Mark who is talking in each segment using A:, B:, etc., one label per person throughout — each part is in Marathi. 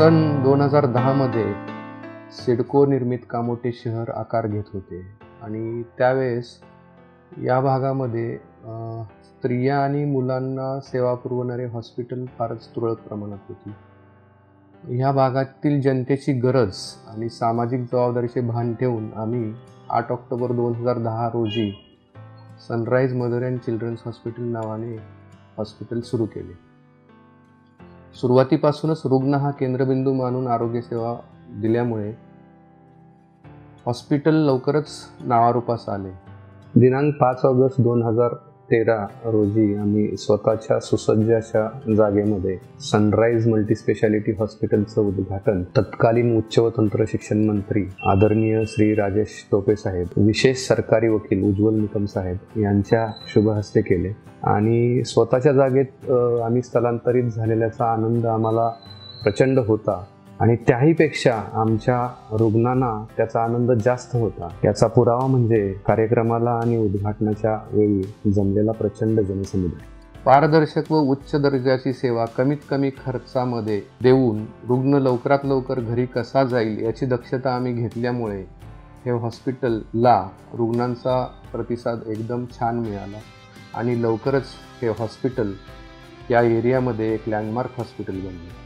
A: सन 2010 मध्ये सिडको निर्मित कामोठे शहर आकार घेत होते आणि त्यावेळेस या भागामध्ये स्त्रिया आणि मुलांना सेवा पुरवणारे हॉस्पिटल फारच तुरळक प्रमाणात होती. ह्या भागातील जनतेची गरज आणि सामाजिक जबाबदारीचे भान ठेवून आम्ही 8 ऑक्टोबर 2010 रोजी sunrise mother and children's hospital नावाने हॉस्पिटल सुरू केले. सुरुवातीपासूनच रुग्ण हा केंद्रबिंदू मानून आरोग्यसेवा दिल्यामुळे हॉस्पिटल लवकरच नावारूपास आले. दिनांक 5 ऑगस्ट 2013 रोजी आम्ही स्वतःच्या सुसज्ज अशा जागेमध्ये सनराइज मल्टीस्पेशालिटी हॉस्पिटलचं उद्घाटन तत्कालीन उच्च व तंत्र शिक्षण मंत्री आदरणीय श्री राजेश टोपे साहेब, विशेष सरकारी वकील उज्ज्वल निकम साहेब यांच्या शुभ हस्ते केले आणि स्वतःच्या जागेत आम्ही स्थलांतरित झालेल्याचा आनंद आम्हाला प्रचंड होता आणि त्याहीपेक्षा आमच्या रुग्णांना त्याचा आनंद जास्त होता. याचा पुरावा म्हणजे कार्यक्रमाला आणि उद्घाटनाच्या वेळी जमलेला प्रचंड जनसमुदाय. पारदर्शक व उच्च दर्जाची सेवा कमीत कमी खर्चामध्ये देऊन रुग्ण लवकरात लवकर घरी कसा जाईल याची दक्षता आम्ही घेतल्यामुळे हे हॉस्पिटलला रुग्णांचा प्रतिसाद एकदम छान मिळाला आणि लवकरच हे हॉस्पिटल या एरियामध्ये एक लँडमार्क हॉस्पिटल बनले.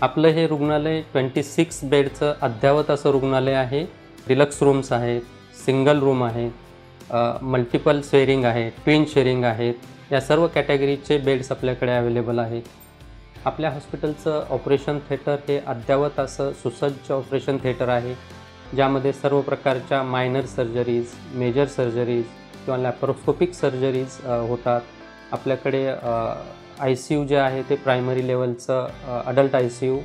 B: आपलं हे रुग्णालय 26 बेडचं अद्ययावत असं रुग्णालय आहे. डिलक्स रूम्स आहेत, सिंगल रूम आहे, मल्टिपल शेअरिंग आहे, ट्विन शेअरिंग आहेत. या सर्व कॅटेगरीचे बेड्स आपल्याकडे अवेलेबल आहेत. आपल्या हॉस्पिटलचं ऑपरेशन थिएटर हे अद्ययावत असं सुसज्ज ऑपरेशन थिएटर आहे, ज्यामध्ये सर्व प्रकारच्या मायनर सर्जरीज, मेजर सर्जरीज किंवा लॅप्रोस्कोपिक सर्जरीज होतात. आपल्याकडे ICU जे आहे ते प्रायमरी लेवलचं अडल्ट ICU,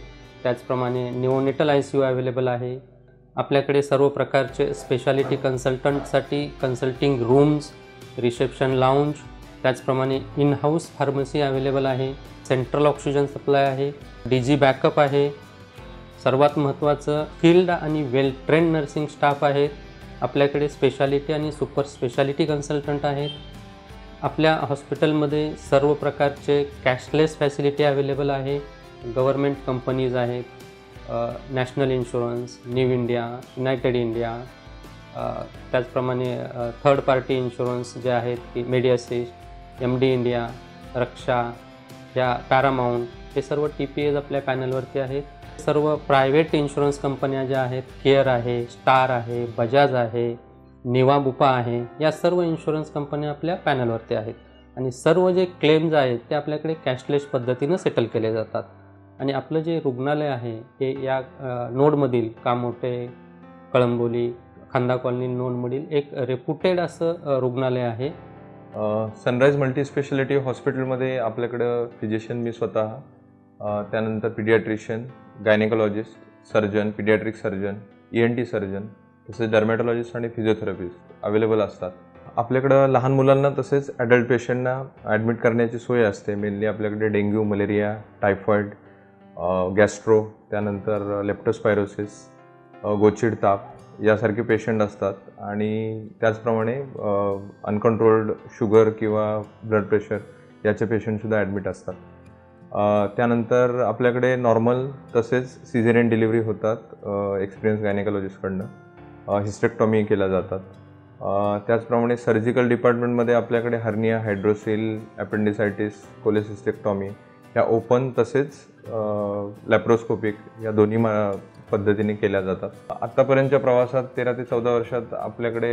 B: त्याचप्रमाणे निओनेटल ICU अवेलेबल आहे. आपल्याकडे सर्व प्रकारचे स्पेशालिटी कन्सल्टंटसाठी कन्सल्टिंग रूम्स, रिसेप्शन लाऊंज, त्याचप्रमाणे इन हाऊस फार्मसी अवेलेबल आहे. सेंट्रल ऑक्सिजन सप्लाय आहे, DG बॅकअप आहे. सर्वात महत्त्वाचं फील्ड आणि वेल ट्रेंड नर्सिंग स्टाफ आहेत. आपल्याकडे स्पेशालिटी आणि सुपर स्पेशालिटी कन्सल्टंट आहेत. आपल्या हॉस्पिटलमध्ये सर्व प्रकारचे कॅशलेस फॅसिलिटी अवेलेबल आहे. गव्हर्मेंट कंपनीज आहेत, national insurance, new India, United India, त्याचप्रमाणे थर्ड पार्टी इन्शुरन्स जे आहेत की मेडिअसिस्ट, MD इंडिया, रक्षा, या पॅरामाऊंट, हे सर्व TPAs आपल्या पॅनलवरती आहेत. सर्व प्रायव्हेट इन्शुरन्स कंपन्या ज्या आहेत, केअर आहे, स्टार आहे, बजाज आहे, निवा बुपा आहे, या सर्व इन्शुरन्स कंपन्या आपल्या पॅनलवरती आहेत आणि सर्व जे क्लेम्स आहेत ते आपल्याकडे कॅशलेस पद्धतीनं सेटल केले जातात. आणि आपलं जे रुग्णालय आहे हे या नोडमधील कामोठे, कळंबोली, खांदा कॉलनी नोडमधील एक रेप्युटेड असं रुग्णालय आहे.
C: सनराइज मल्टीस्पेशालिटी हॉस्पिटलमध्ये आपल्याकडं फिजिशियन मी स्वतः, त्यानंतर paediatrician, gynaecologist, surgeon, paediatric surgeon, ENT surgeon, तसेच डर्मॅटॉलॉजिस्ट आणि फिजिओथेरपिस्ट अवेलेबल असतात. आपल्याकडं लहान मुलांना तसेच ॲडल्ट पेशंटना ॲडमिट करण्याची सोय असते. मेनली आपल्याकडे डेंग्यू, मलेरिया, टायफॉईड, गॅस्ट्रो, त्यानंतर लेप्टोस्पायरोसिस, गोचिड ताप यासारखे पेशंट असतात आणि त्याचप्रमाणे अनकंट्रोल्ड शुगर किंवा ब्लड प्रेशर याचे पेशंटसुद्धा ॲडमिट असतात. त्यानंतर आपल्याकडे नॉर्मल तसेच सिझेरियन डिलिव्हरी होतात एक्सपिरियन्स गायनेकोलॉजिस्टकडनं. हिस्टेक्टॉमी केल्या जातात. त्याचप्रमाणे सर्जिकल डिपार्टमेंटमध्ये आपल्याकडे हर्निया, हायड्रोसिल, अपेंडिसायटिस, कोलेसिस्टेक्टॉमी या ओपन तसेच लॅप्रोस्कोपिक या दोन्ही पद्धतीने केल्या जातात. आत्तापर्यंतच्या प्रवासात 13 ते 14 वर्षात आपल्याकडे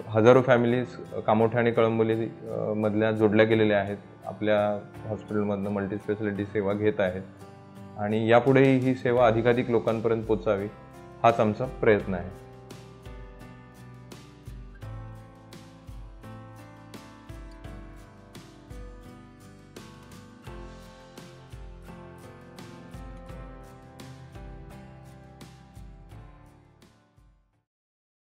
C: हजारो फॅमिलीज कामोठे आणि कळंबोली मधल्या जोडल्या गेलेल्या आहेत. आपल्या हॉस्पिटलमधनं मल्टीस्पेशालिटी सेवा घेत आहेत आणि यापुढेही ही सेवा अधिकाधिक लोकांपर्यंत पोचावी हाच आमचा प्रयत्न आहे.